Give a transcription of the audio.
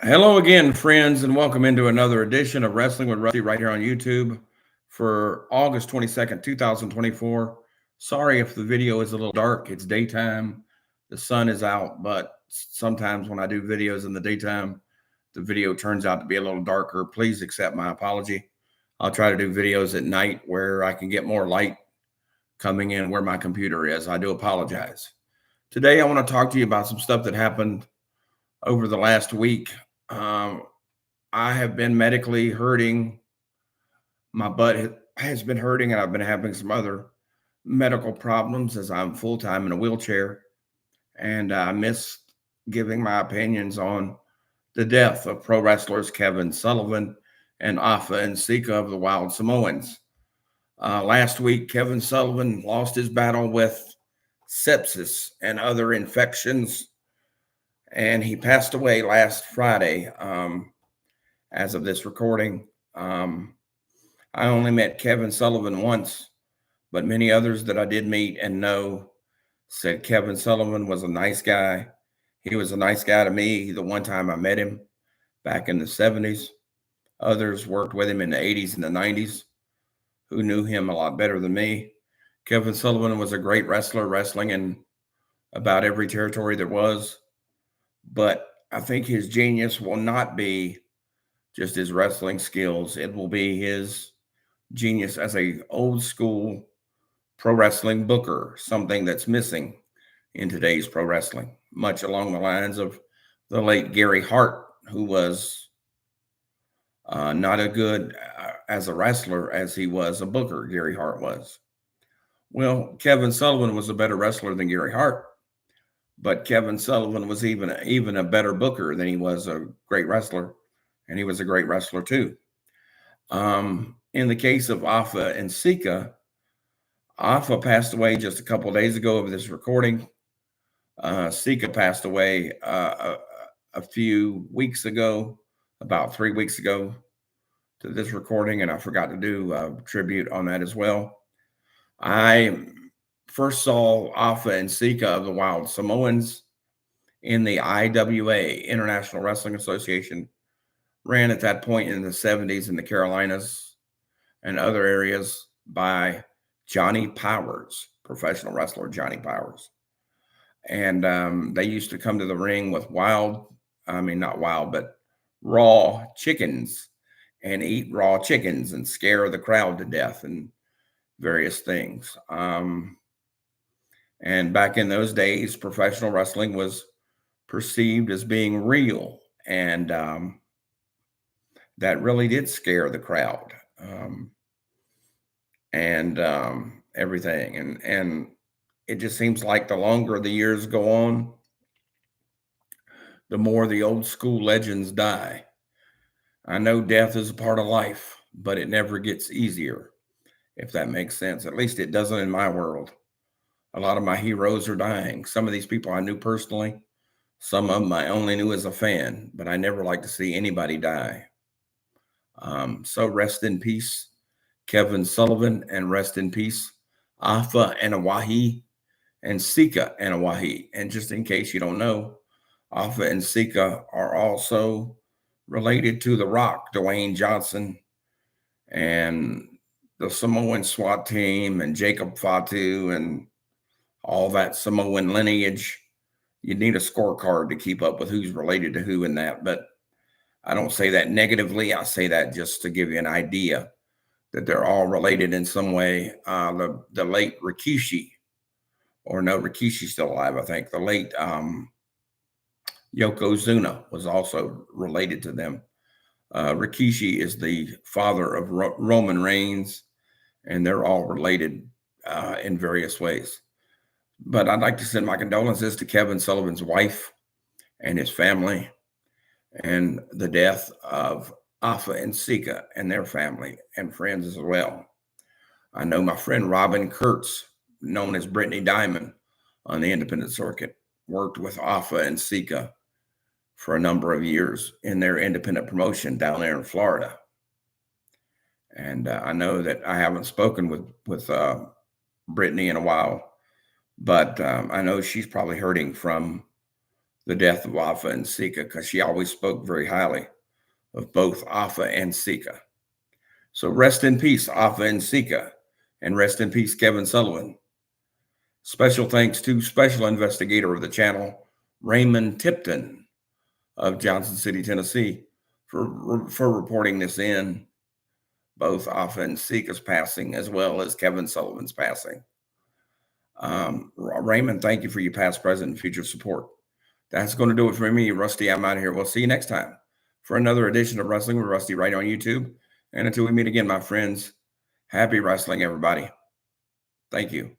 Hello again, friends, and welcome into another edition of Wrestling with Rusty right here on YouTube for August 22nd, 2024. Sorry if the video is a little dark. It's daytime. The sun is out, but sometimes when I do videos in the daytime, the video turns out to be a little darker. Please accept my apology. I'll try to do videos at night where I can get more light coming in where my computer is. I do apologize. Today, I want to talk to you about some stuff that happened over the last week. Um, I have been medically hurting. My butt has been hurting, and I've been having some other medical problems as I'm full time in a wheelchair. And I miss giving my opinions on the death of pro wrestlers Kevin Sullivan and Afa and Sika of the Wild Samoans. Last week, Kevin Sullivan lost his battle with sepsis and other infections, and he passed away last Friday. As of this recording. I only met Kevin Sullivan once, but many others that I did meet and know said Kevin Sullivan was a nice guy. He was a nice guy to me the one time I met him back in the 70s. Others worked with him in the 80s and the 90s who knew him a lot better than me. Kevin Sullivan was a great wrestler, wrestling in about every territory there was. But I think his genius will not be just his wrestling skills. It will be his genius as a old school pro wrestling booker, something that's missing in today's pro wrestling, much along the lines of the late Gary Hart, who was not as good as a wrestler as he was a booker. Gary Hart was. Well, Kevin Sullivan was a better wrestler than Gary Hart, but Kevin Sullivan was even a better booker than he was a great wrestler, and he was a great wrestler too. In the case of Afa and Sika, Afa passed away just a couple of days ago of this recording. Sika passed away a few weeks ago, about 3 weeks ago to this recording, and I forgot to do a tribute on that as well. I first saw Afa and Sika of the Wild Samoans in the IWA, International Wrestling Association, ran at that point in the 70s in the Carolinas and other areas by Johnny Powers, professional wrestler Johnny Powers. And they used to come to the ring with not wild, but raw chickens and eat raw chickens and scare the crowd to death and various things. And back in those days, professional wrestling was perceived as being real. And that really did scare the crowd. Everything. And it just seems like the longer the years go on, the more the old school legends die. I know death is a part of life, but it never gets easier, if that makes sense. At least it doesn't in my world. A lot of my heroes are dying. Some of these people I knew personally, some of them I only knew as a fan, but I never like to see anybody die. So rest in peace, Kevin Sullivan, and rest in peace, Afa Anawahi and Sika Anawahi. And just in case you don't know, Afa and Sika are also related to The Rock, Dwayne Johnson, and the Samoan SWAT team, and Jacob Fatu, and all that Samoan lineage. You need a scorecard to keep up with who's related to who in that. But I don't say that negatively. I say that just to give you an idea that they're all related in some way. The late Rikishi's still alive, I think. The late Yokozuna was also related to them. Rikishi is the father of Roman Reigns, and they're all related in various ways. But I'd like to send my condolences to Kevin Sullivan's wife and his family, and the death of Afa and Sika and their family and friends as well. I know my friend Robin Kurtz, known as Brittany Diamond on the independent circuit, worked with Afa and Sika for a number of years in their independent promotion down there in Florida. And I know that I haven't spoken with Brittany in a while, but I know she's probably hurting from the death of Afa and Sika, because she always spoke very highly of both Afa and Sika. So rest in peace, Afa and Sika, and rest in peace, Kevin Sullivan. Special thanks to special investigator of the channel, Raymond Tipton of Johnson City, Tennessee, for reporting this in, both Afa and Sika's passing as well as Kevin Sullivan's passing. Raymond, thank you for your past, present, and future support. That's going to do it for me, Rusty. I'm out of here. We'll see you next time for another edition of Wrestling with Rusty right on YouTube. And until we meet again, my friends, happy wrestling, everybody. Thank you.